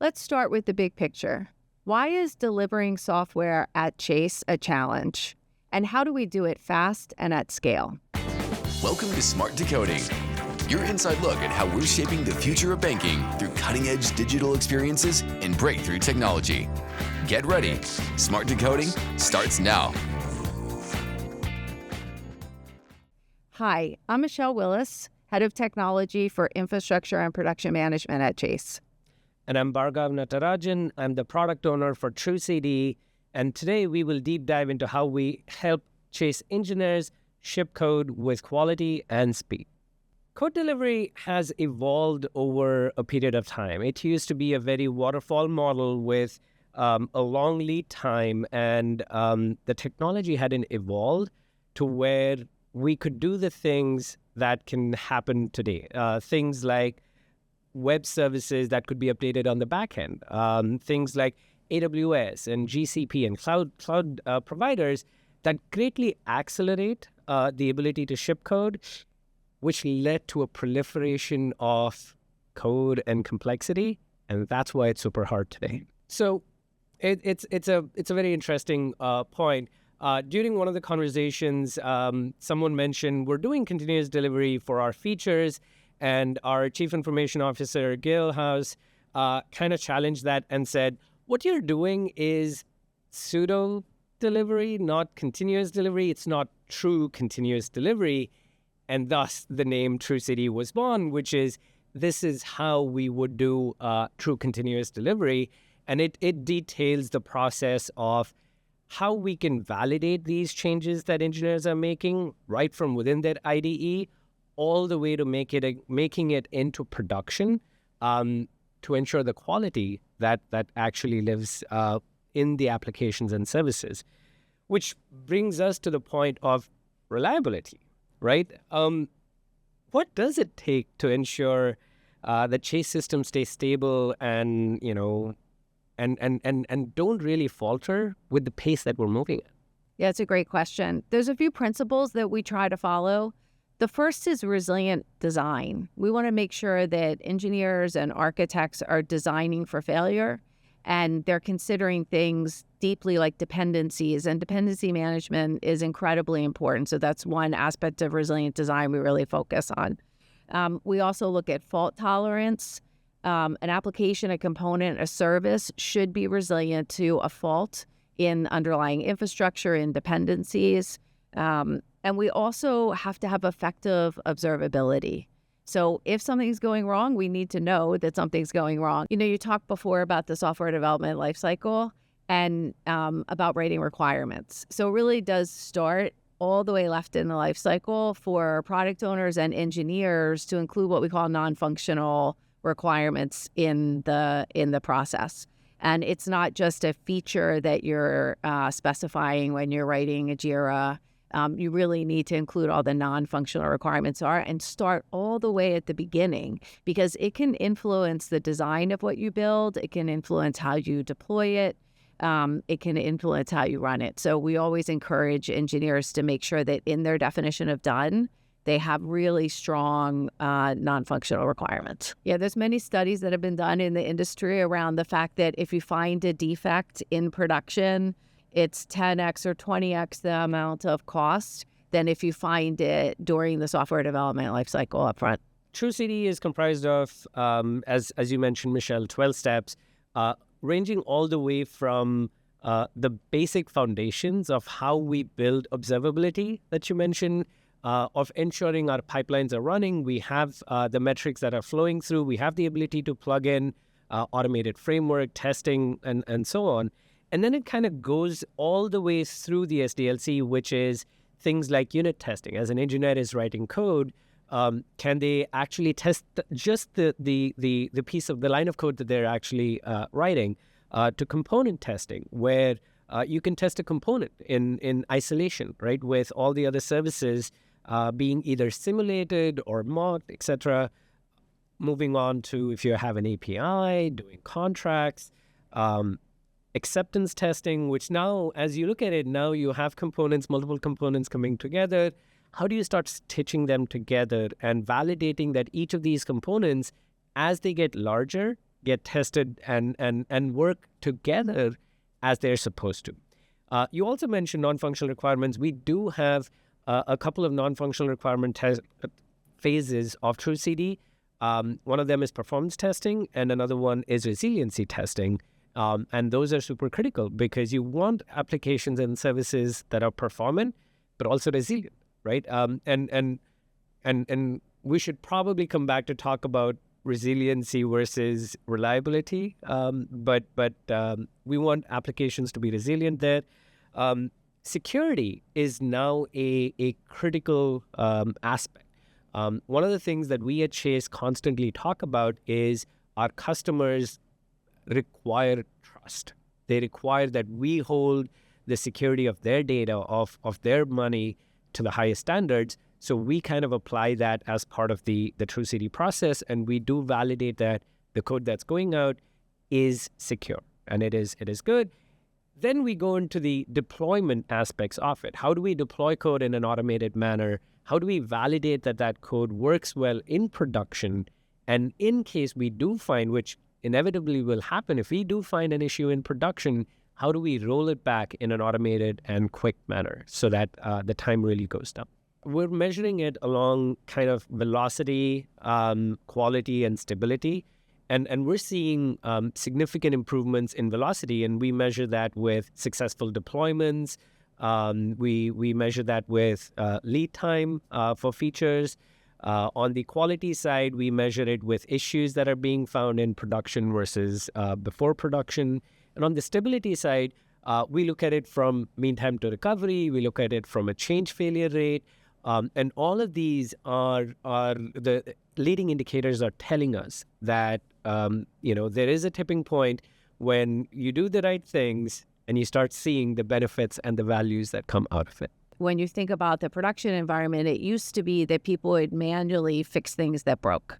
Let's start with the big picture. Why is delivering software at Chase a challenge? And how do we do it fast and at scale? Welcome to Smart Decoding, your inside look at how we're shaping the future of banking through cutting-edge digital experiences and breakthrough technology. Get ready. Smart Decoding starts now. Hi, I'm Michele Willis, Head of Technology for Infrastructure and Production Management at Chase. And I'm Bhargav Natarajan. I'm the product owner for TrueCD. And today we will deep dive into how we help Chase engineers ship code with quality and speed. Code delivery has evolved over a period of time. It used to be a very waterfall model with a long lead time, and the technology hadn't evolved to where we could do the things that can happen today. Things like web services that could be updated on the back end. Things like AWS and GCP and cloud providers that greatly accelerate the ability to ship code, which led to a proliferation of code and complexity, and that's why it's super hard today. So it's a very interesting point. During one of the conversations, someone mentioned we're doing continuous delivery for our features, and our Chief Information Officer, Gail House, kind of challenged that and said, what you're doing is pseudo delivery, not continuous delivery. It's not true continuous delivery. And thus the name TrueCD was born, which is this is how we would do true continuous delivery. And it details the process of how we can validate these changes that engineers are making right from within that IDE, all the way to making it into production to ensure the quality that actually lives in the applications and services, which brings us to the point of reliability, right? What does it take to ensure that Chase systems stay stable and and don't really falter with the pace that we're moving at? Yeah, it's a great question. There's a few principles that we try to follow. The first is resilient design. We want to make sure that engineers and architects are designing for failure, and they're considering things deeply like dependencies, and dependency management is incredibly important. So that's one aspect of resilient design we really focus on. We also look at fault tolerance. An application, a component, a service should be resilient to a fault in underlying infrastructure and dependencies. And we also have to have effective observability. So if something's going wrong, we need to know that something's going wrong. You talked before about the software development lifecycle and about writing requirements. So it really does start all the way left in the lifecycle for product owners and engineers to include what we call non-functional requirements in the process. And it's not just a feature that you're specifying when you're writing a JIRA. You really need to include all the non-functional requirements and start all the way at the beginning, because it can influence the design of what you build. It can influence how you deploy it. It can influence how you run it. So we always encourage engineers to make sure that in their definition of done, they have really strong non-functional requirements. Yeah, there's many studies that have been done in the industry around the fact that if you find a defect in production, it's 10x or 20x the amount of cost than if you find it during the software development lifecycle upfront. TrueCD is comprised of, as you mentioned, Michele, 12 steps, ranging all the way from the basic foundations of how we build observability that you mentioned, of ensuring our pipelines are running. We have the metrics that are flowing through. We have the ability to plug in automated framework, testing, and so on. And then it kind of goes all the way through the SDLC, which is things like unit testing. As an engineer is writing code, can they actually test just the piece of the line of code that they're actually writing, to component testing, where you can test a component in isolation, right, with all the other services being either simulated or mocked, etc. Moving on to if you have an API, doing contracts, acceptance testing, which now, as you look at it, now you have components, multiple components coming together. How do you start stitching them together and validating that each of these components, as they get larger, get tested and work together as they're supposed to. You also mentioned non-functional requirements. We do have a couple of non-functional requirement phases of TrueCD. One of them is performance testing, and another one is resiliency testing. And those are super critical because you want applications and services that are performant, but also resilient, right? And we should probably come back to talk about resiliency versus reliability. But we want applications to be resilient there. Security is now a critical aspect. One of the things that we at Chase constantly talk about is our customers require trust. They require that we hold the security of their data, of their money to the highest standards. So we kind of apply that as part of the TrueCD process, and we do validate that the code that's going out is secure and it is good. Then we go into the deployment aspects of it. How do we deploy code in an automated manner? How do we validate that that code works well in production? And in case we do find, which inevitably will happen, if we do find an issue in production, how do we roll it back in an automated and quick manner so that the time really goes down? We're measuring it along kind of velocity, quality, and stability. And we're seeing significant improvements in velocity, and we measure that with successful deployments. We measure that with lead time for features. On the quality side, we measure it with issues that are being found in production versus before production. And on the stability side, we look at it from mean time to recovery. We look at it from a change failure rate. And all of these are the leading indicators are telling us that, there is a tipping point when you do the right things and you start seeing the benefits and the values that come out of it. When you think about the production environment, it used to be that people would manually fix things that broke.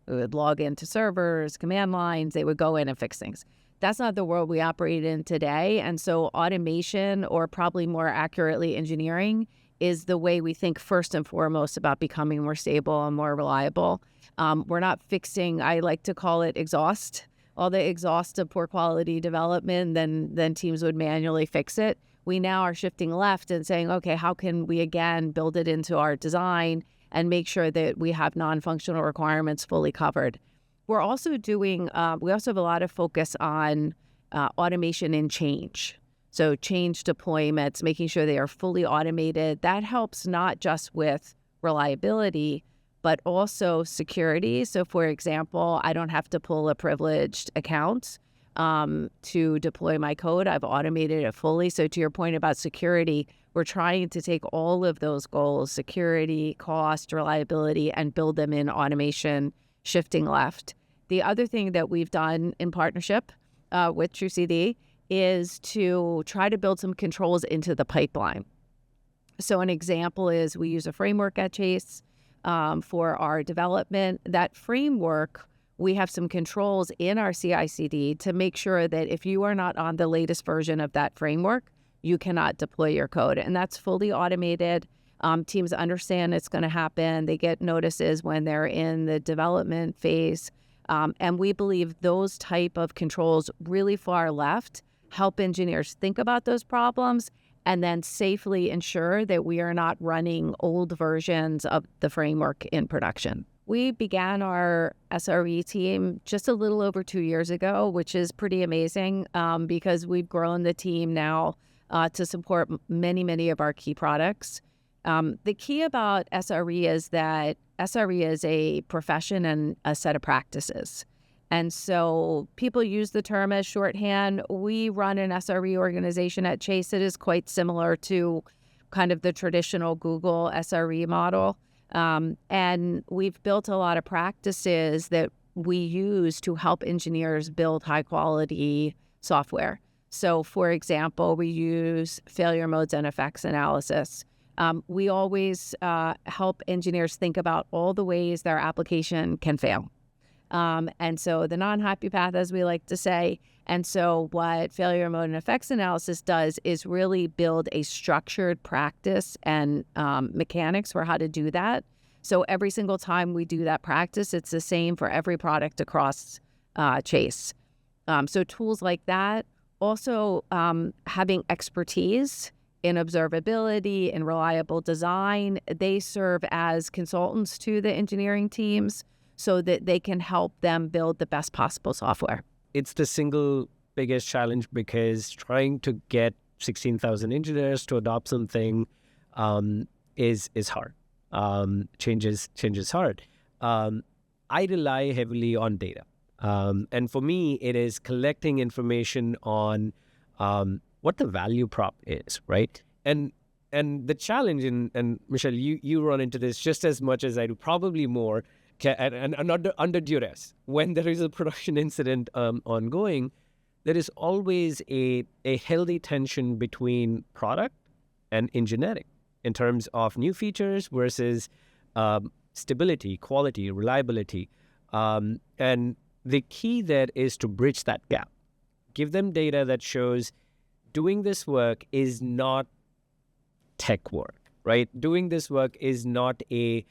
They would log into servers, command lines, they would go in and fix things. That's not the world we operate in today. And so automation, or probably more accurately engineering, is the way we think first and foremost about becoming more stable and more reliable. We're not fixing, I like to call it exhaust, all the exhaust of poor quality development, then teams would manually fix it. We now are shifting left and saying, okay, how can we again build it into our design and make sure that we have non-functional requirements fully covered. We're also doing, we also have a lot of focus on automation and change. So change deployments, making sure they are fully automated. That helps not just with reliability, but also security. So for example, I don't have to pull a privileged account to deploy my code. I've automated it fully. So to your point about security, we're trying to take all of those goals, security, cost, reliability, and build them in automation, shifting left. The other thing that we've done in partnership with TrueCD is to try to build some controls into the pipeline. So an example is we use a framework at Chase for our development. That framework, we have some controls in our CICD to make sure that if you are not on the latest version of that framework, you cannot deploy your code. And that's fully automated. Teams understand it's going to happen. They get notices when they're in the development phase. And we believe those type of controls really far left help engineers think about those problems and then safely ensure that we are not running old versions of the framework in production. We began our SRE team just a little over 2 years ago, which is pretty amazing because we've grown the team now to support many of our key products. The key about SRE is that SRE is a profession and a set of practices. And so people use the term as shorthand. We run an SRE organization at Chase that is quite similar to kind of the traditional Google SRE model. And we've built a lot of practices that we use to help engineers build high quality software. So for example, we use failure modes and effects analysis. We always help engineers think about all the ways their application can fail. And so the non-happy path, as we like to say. And so what failure mode and effects analysis does is really build a structured practice and mechanics for how to do that. So every single time we do that practice, it's the same for every product across chase. So tools like that. Also, having expertise in observability and reliable design, they serve as consultants to the engineering teams so that they can help them build the best possible software. It's the single biggest challenge because trying to get 16,000 engineers to adopt something is hard. Change is hard. I rely heavily on data. And for me, it is collecting information on what the value prop is, right? And the challenge, and Michele, you run into this just as much as I do, probably more, and under duress. When there is a production incident ongoing, there is always a healthy tension between product and engineering in terms of new features versus stability, quality, reliability. And the key there is to bridge that gap. Give them data that shows doing this work is not tech work, right? Doing this work is not a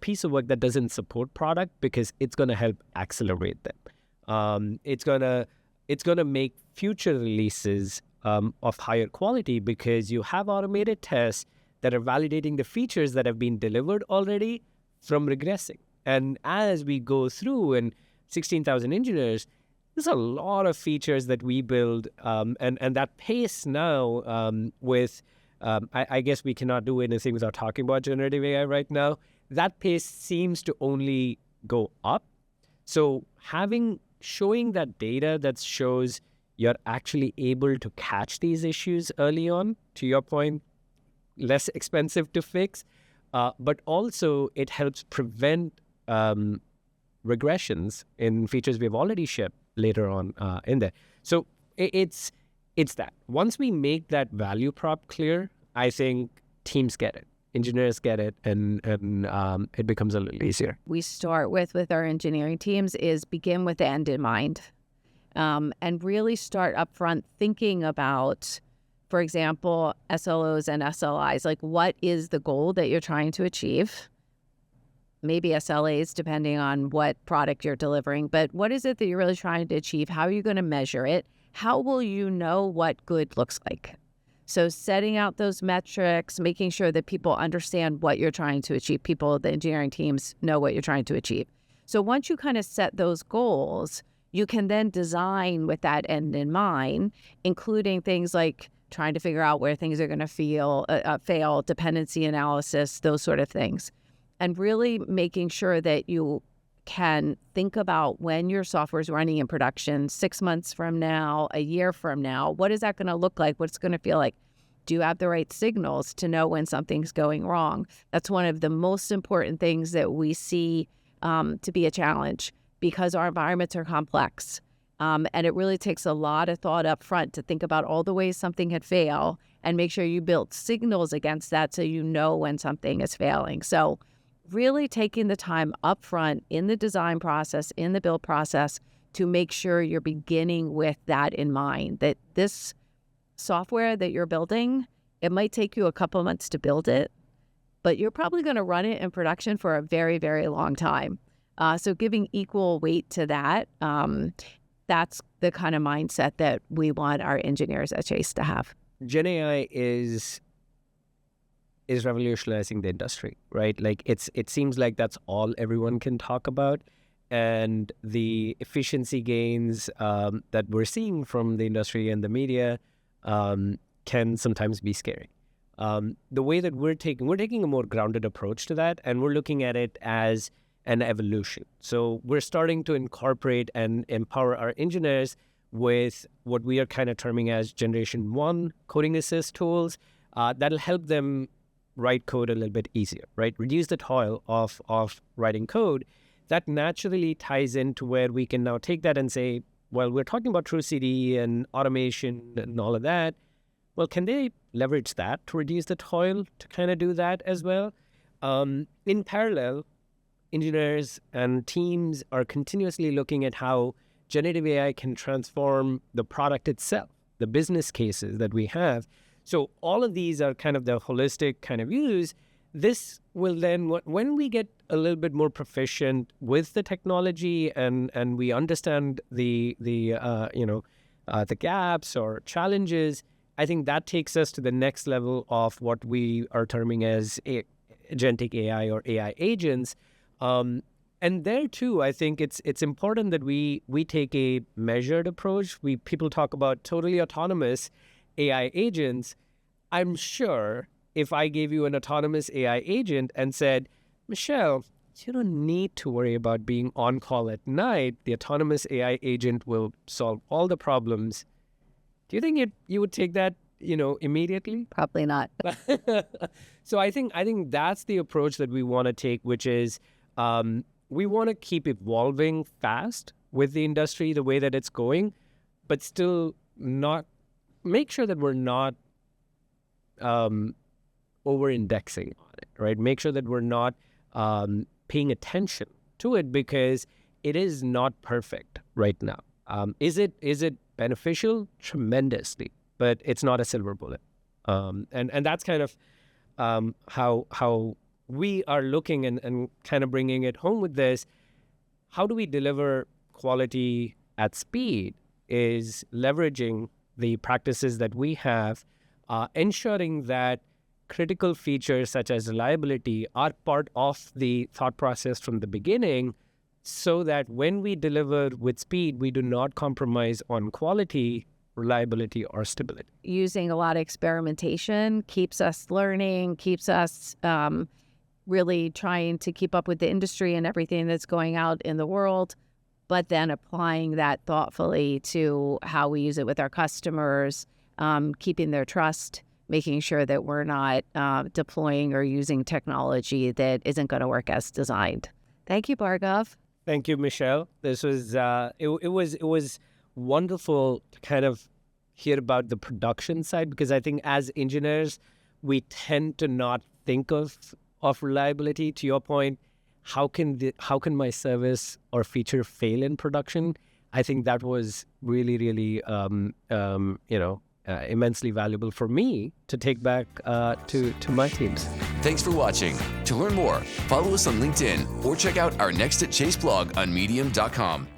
piece of work that doesn't support product because it's going to help accelerate them. It's gonna make future releases of higher quality because you have automated tests that are validating the features that have been delivered already from regressing. And as we go through, and 16,000 engineers, there's a lot of features that we build, and that pace now with, I guess we cannot do anything without talking about generative AI right now. That pace seems to only go up. So showing that data that shows you're actually able to catch these issues early on, to your point, less expensive to fix, but also it helps prevent regressions in features we've already shipped later on in there. So it's that. Once we make that value prop clear, I think teams get it, engineers get it, and it becomes a little easier. We start with our engineering teams is begin with the end in mind, and really start up front thinking about, for example, SLOs and SLIs, like what is the goal that you're trying to achieve? Maybe SLAs, depending on what product you're delivering, but what is it that you're really trying to achieve? How are you going to measure it? How will you know what good looks like? So setting out those metrics, making sure that people understand what you're trying to achieve. People, the engineering teams know what you're trying to achieve. So once you kind of set those goals, you can then design with that end in mind, including things like trying to figure out where things are going to fail, dependency analysis, those sort of things. And really making sure that you can think about when your software is running in production 6 months from now, a year from now, what is that going to look like? What's going to feel like? Do you have the right signals to know when something's going wrong? That's one of the most important things that we see to be a challenge because our environments are complex. And it really takes a lot of thought up front to think about all the ways something could fail and make sure you build signals against that so you know when something is failing. So really taking the time up front in the design process, in the build process, to make sure you're beginning with that in mind, that this software that you're building, it might take you a couple of months to build it, but you're probably going to run it in production for a very, very long time. So giving equal weight to that, that's the kind of mindset that we want our engineers at Chase to have. Gen AI is revolutionizing the industry, right? Like it seems like that's all everyone can talk about, and the efficiency gains that we're seeing from the industry and the media can sometimes be scary. The way that we're taking a more grounded approach to that, and we're looking at it as an evolution. So we're starting to incorporate and empower our engineers with what we are kind of terming as Generation 1 coding assist tools that'll help them write code a little bit easier, right? Reduce the toil of writing code. That naturally ties into where we can now take that and say, well, we're talking about TrueCD and automation and all of that. Well, can they leverage that to reduce the toil to kind of do that as well? In parallel, engineers and teams are continuously looking at how generative AI can transform the product itself, the business cases that we have. So all of these are kind of the holistic kind of views. This will then, when we get a little bit more proficient with the technology and we understand the gaps or challenges, I think that takes us to the next level of what we are terming as agentic AI or AI agents. And there too, I think it's important that we take a measured approach. People talk about totally autonomous AI agents. I'm sure if I gave you an autonomous AI agent and said, Michele, you don't need to worry about being on call at night. The autonomous AI agent will solve all the problems. Do you think you would take that, immediately? Probably not. So I think that's the approach that we want to take, which is we want to keep evolving fast with the industry the way that it's going, but still not make sure that we're not over-indexing on it, right? Make sure that we're not paying attention to it because it is not perfect right now. Is it beneficial? Tremendously, but it's not a silver bullet. And that's kind of how we are looking and kind of bringing it home with this. How do we deliver quality at speed is leveraging the practices that we have, ensuring that critical features such as reliability are part of the thought process from the beginning so that when we deliver with speed, we do not compromise on quality, reliability, or stability. Using a lot of experimentation keeps us learning, keeps us really trying to keep up with the industry and everything that's going out in the world, but then applying that thoughtfully to how we use it with our customers, keeping their trust, making sure that we're not deploying or using technology that isn't going to work as designed. Thank you, Bhargav. Thank you, Michele. This was it was wonderful to kind of hear about the production side, because I think as engineers we tend to not think of reliability. To your point, how can my service or feature fail in production? I think that was really, really immensely valuable for me to take back to my teams. Thanks for watching. To learn more, follow us on LinkedIn or check out our Next at Chase blog on medium.com.